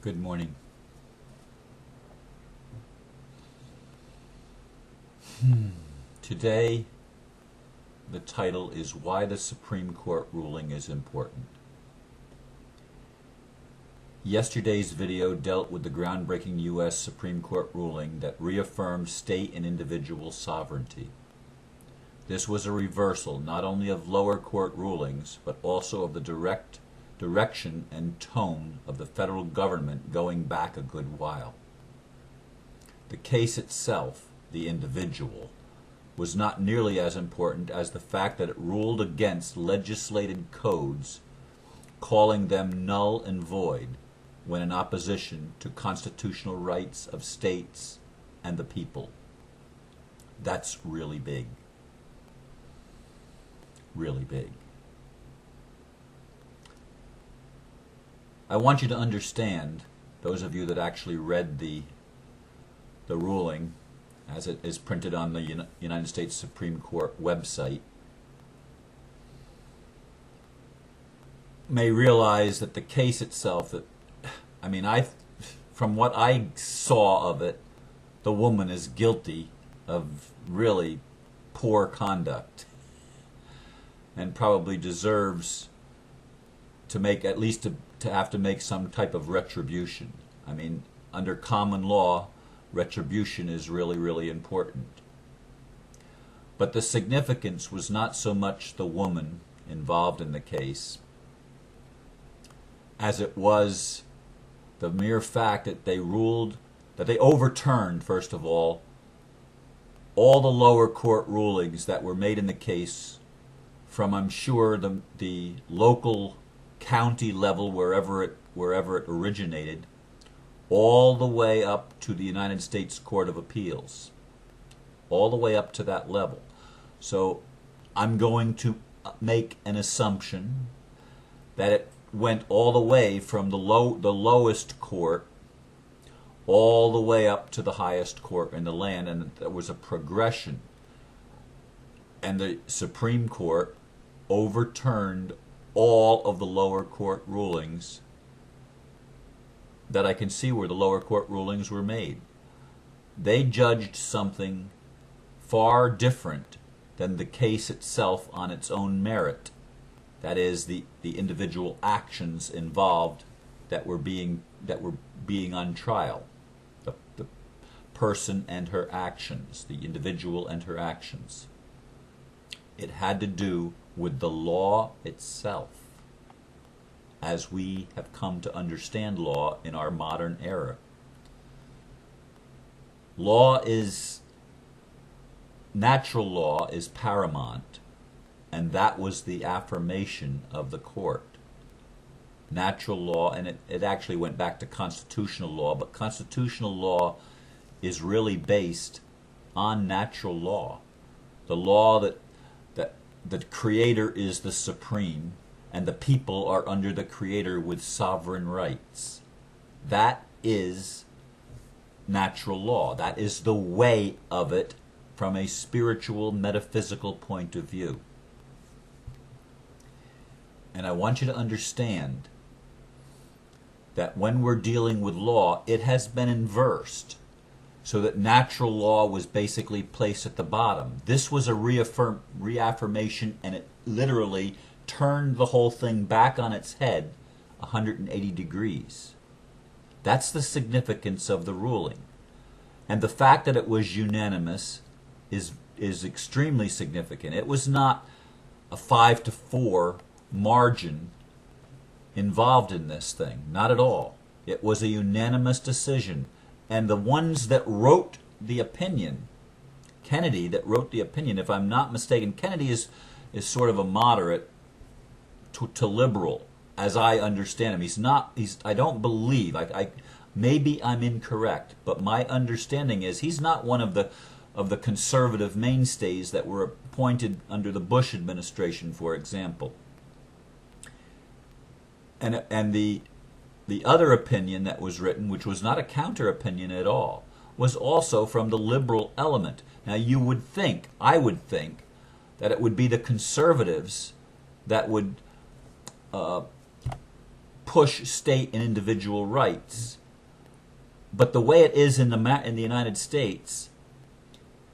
Good morning. Today, the title is Why the Supreme Court Ruling is Important. Yesterday's video dealt with the groundbreaking U.S. Supreme Court ruling that reaffirmed state and individual sovereignty. This was a reversal not only of lower court rulings, but also of the direction and tone of the federal government going back a good while. The case itself, the individual, was not nearly as important as the fact that it ruled against legislated codes, calling them null and void when in opposition to constitutional rights of states and the people. That's really big. Really big. I want you to understand, those of you that actually read the ruling as it is printed on the United States Supreme Court website, may realize that the case itself, from what I saw of it, the woman is guilty of really poor conduct and probably deserves to make at least to have to make some type of retribution. I mean, under common law, retribution is really, really important. But the significance was not so much the woman involved in the case as it was the mere fact that they overturned, first of all the lower court rulings that were made in the case from, I'm sure, the local county level, wherever it originated, all the way up to the United States Court of Appeals, all the way up to that level. So I'm going to make an assumption that it went all the way from the lowest court all the way up to the highest court in the land, and there was a progression. And the Supreme Court overturned all of the lower court rulings that I can see where the lower court rulings were made. They judged something far different than the case itself on its own merit. That is, the individual actions involved that were being on trial. The person and her actions, the individual and her actions. It had to do with the law itself, as we have come to understand law in our modern era. Natural law is paramount, and that was the affirmation of the court. Natural law, and it actually went back to constitutional law, but constitutional law is really based on natural law. The law that the Creator is the supreme, and the people are under the Creator with sovereign rights. That is natural law. That is the way of it from a spiritual, metaphysical point of view. And I want you to understand that when we're dealing with law, it has been inversed, so that natural law was basically placed at the bottom. This was a reaffirmation, and it literally turned the whole thing back on its head 180 degrees. That's the significance of the ruling. And the fact that it was unanimous is extremely significant. It was not a 5-4 margin involved in this thing. Not at all. It was a unanimous decision. And the ones that wrote the opinion, Kennedy that wrote the opinion, if I'm not mistaken, Kennedy is sort of a moderate to liberal, as I understand him. I don't believe, maybe I'm incorrect, but my understanding is he's not one of the conservative mainstays that were appointed under the Bush administration, for example. And the other opinion that was written, which was not a counter opinion at all, was also from the liberal element. Now I would think, that it would be the conservatives that would push state and individual rights. But the way it is in the United States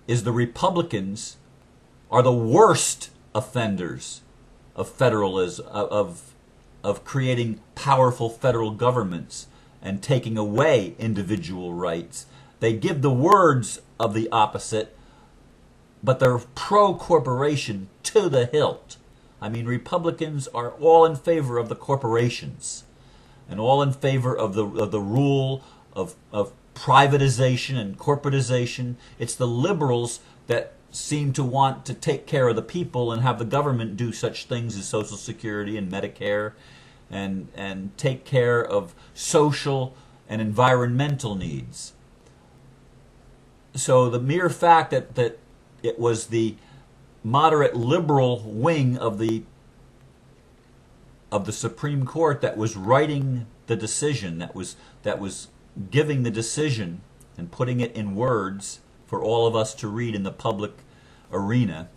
is the Republicans are the worst offenders of federalism, of creating powerful federal governments and taking away individual rights. They give the words of the opposite, but they're pro-corporation to the hilt. I mean, Republicans are all in favor of the corporations and all in favor of the rule of privatization and corporatization. It's the liberals that seem to want to take care of the people and have the government do such things as Social Security and Medicare and take care of social and environmental needs. So the mere fact that it was the moderate liberal wing of the Supreme Court that was writing the decision, that was giving the decision and putting it in words for all of us to read in the public arena,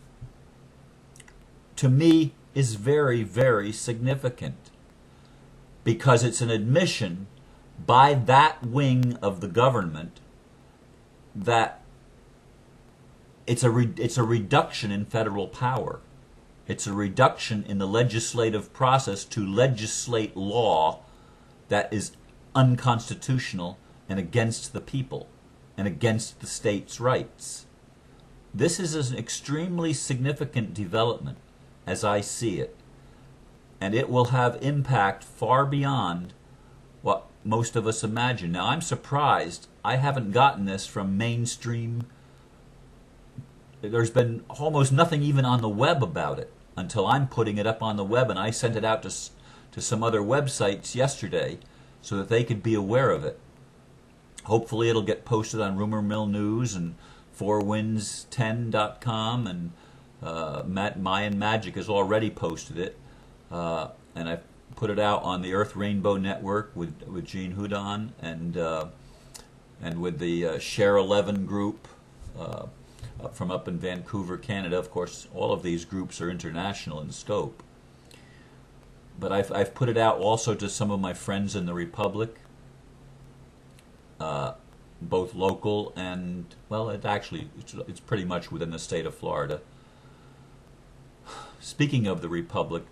to me is very, very significant, because it's an admission by that wing of the government that it's a reduction in federal power. It's a reduction in the legislative process to legislate law that is unconstitutional and against the people and against the state's rights. This is an extremely significant development as I see it, and it will have impact far beyond what most of us imagine. Now, I'm surprised I haven't gotten this from mainstream. There's been almost nothing even on the web about it until I'm putting it up on the web, and I sent it out to some other websites yesterday so that they could be aware of it. Hopefully it'll get posted on Rumor Mill News and 4winds10.com, and Mayan Magic has already posted it, and I've put it out on the Earth Rainbow Network with Gene Houdon and with the Share 11 group from up in Vancouver, Canada. Of course, all of these groups are international in scope. But I've put it out also to some of my friends in the Republic, both local and, well, it's pretty much within the state of Florida. Speaking of the Republic,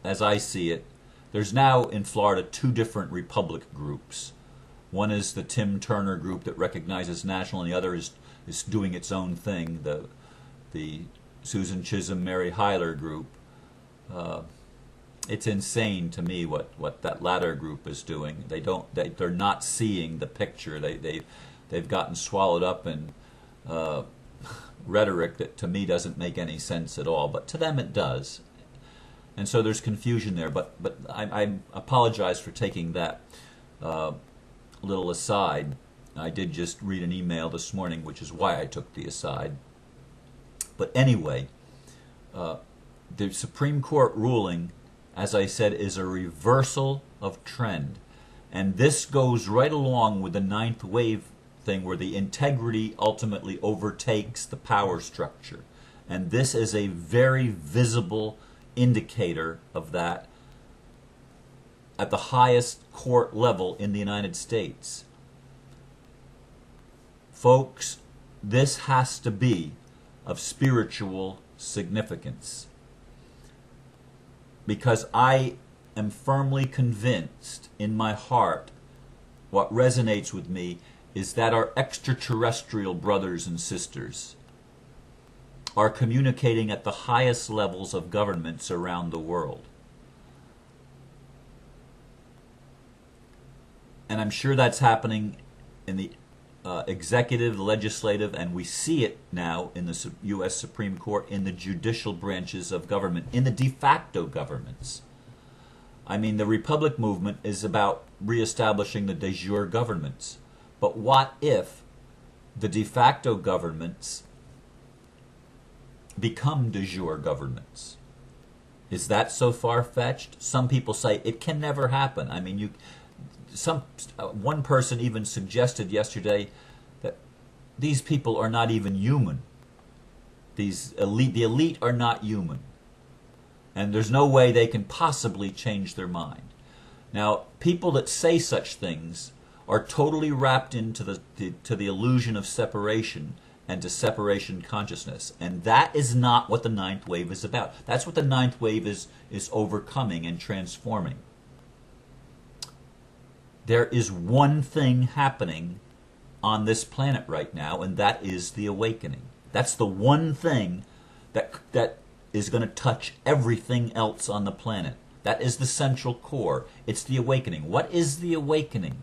as I see it, there's now in Florida two different Republic groups. One is the Tim Turner group that recognizes national, and the other is doing its own thing, the Susan Chisholm, Mary Hyler group. It's insane to me what that latter group is doing. They're not seeing the picture. They've gotten swallowed up in rhetoric that to me doesn't make any sense at all, but to them it does. And so there's confusion there. But I apologize for taking that little aside. I did just read an email this morning, which is why I took the aside. But anyway, the Supreme Court ruling, as I said, is a reversal of trend. And this goes right along with the ninth wave thing, where the integrity ultimately overtakes the power structure. And this is a very visible indicator of that at the highest court level in the United States. Folks, this has to be of spiritual significance, because I am firmly convinced in my heart, what resonates with me is that our extraterrestrial brothers and sisters are communicating at the highest levels of governments around the world. And I'm sure that's happening in the executive, legislative, and we see it now in the U.S. Supreme Court, in the judicial branches of government, in the de facto governments. I mean, the Republic movement is about reestablishing the de jure governments. But what if the de facto governments become de jure governments? Is that so far-fetched? Some people say it can never happen. I mean, one person even suggested yesterday that these people are not even human. The elite are not human. And there's no way they can possibly change their mind. Now, people that say such things are totally wrapped into the illusion of separation and to separation consciousness. And that is not what the ninth wave is about. That's what the ninth wave is overcoming and transforming. There is one thing happening on this planet right now, and that is the awakening. That's the one thing that is going to touch everything else on the planet. That is the central core. It's the awakening. What is the awakening?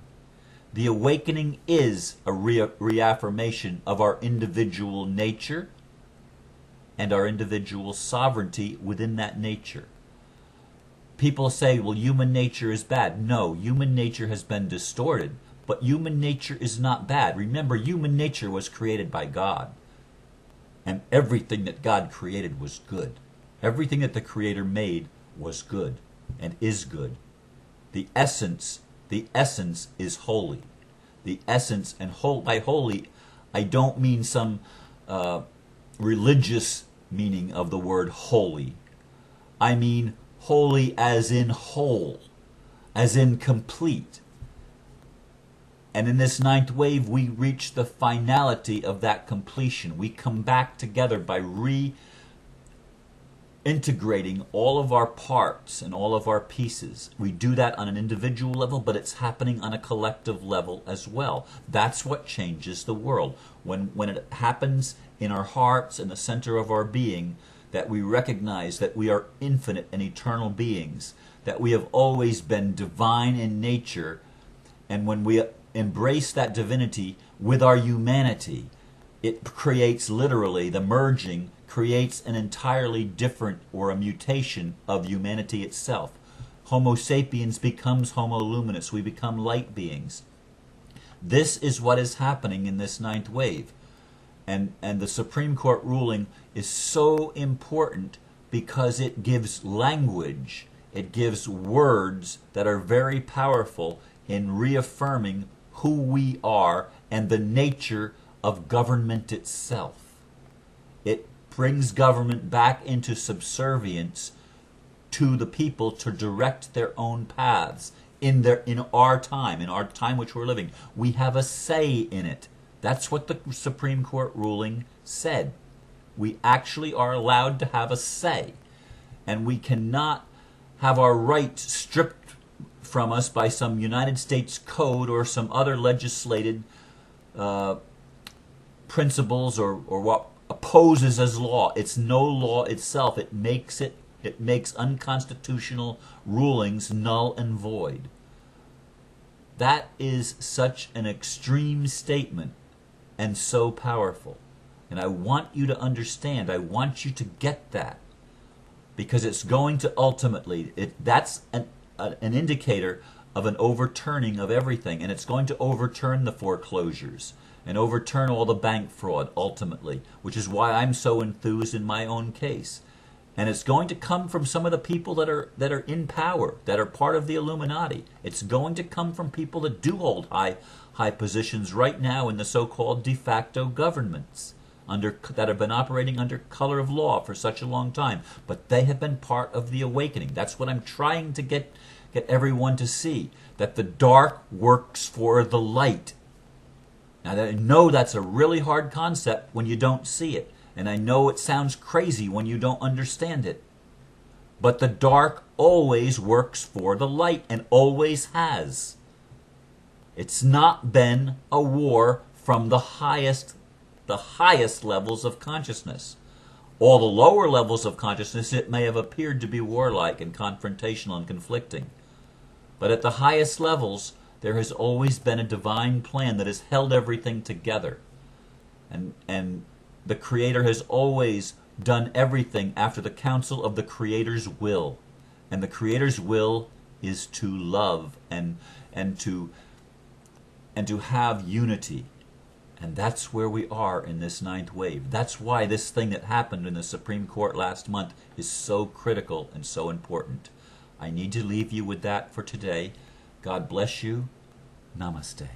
The awakening is a reaffirmation of our individual nature and our individual sovereignty within that nature. People say, well, human nature is bad. No, human nature has been distorted, but human nature is not bad. Remember, human nature was created by God, and everything that God created was good. Everything that the Creator made was good and is good. The essence is holy. The essence, and by holy, I don't mean some religious meaning of the word holy. I mean holy as in whole, as in complete. And in this ninth wave, we reach the finality of that completion. We come back together by integrating all of our parts and all of our pieces. We do that on an individual level, but it's happening on a collective level as well. That's what changes the world. When it happens in our hearts, in the center of our being, that we recognize that we are infinite and eternal beings, that we have always been divine in nature, and when we embrace that divinity with our humanity, it creates literally the merging, creates an entirely different, or a mutation of humanity itself. Homo sapiens becomes Homo luminous. We become light beings. This is what is happening in this ninth wave. And the Supreme Court ruling is so important because it gives language, it gives words that are very powerful in reaffirming who we are and the nature of government itself. It brings government back into subservience to the people to direct their own paths in our time which we're living. We have a say in it. That's what the Supreme Court ruling said. We actually are allowed to have a say, and we cannot have our rights stripped from us by some United States code or some other legislated principles or what opposes as law. It's no law itself. It makes unconstitutional rulings null and void. That is such an extreme statement and so powerful. And I want you to understand, I want you to get that, because it's going to ultimately, that's an indicator of an overturning of everything, and it's going to overturn the foreclosures and overturn all the bank fraud ultimately, which is why I'm so enthused in my own case. And it's going to come from some of the people that are in power, that are part of the Illuminati. It's going to come from people that do hold high positions right now in the so-called de facto governments that have been operating under color of law for such a long time. But they have been part of the awakening. That's what I'm trying to get everyone to see, that the dark works for the light. Now, I know that's a really hard concept when you don't see it. And I know it sounds crazy when you don't understand it. But the dark always works for the light, and always has. It's not been a war from the highest levels of consciousness. All the lower levels of consciousness, it may have appeared to be warlike and confrontational and conflicting. But at the highest levels, there has always been a divine plan that has held everything together. And the Creator has always done everything after the counsel of the Creator's will. And the Creator's will is to love and to have unity. And that's where we are in this ninth wave. That's why this thing that happened in the Supreme Court last month is so critical and so important. I need to leave you with that for today. God bless you. Namaste.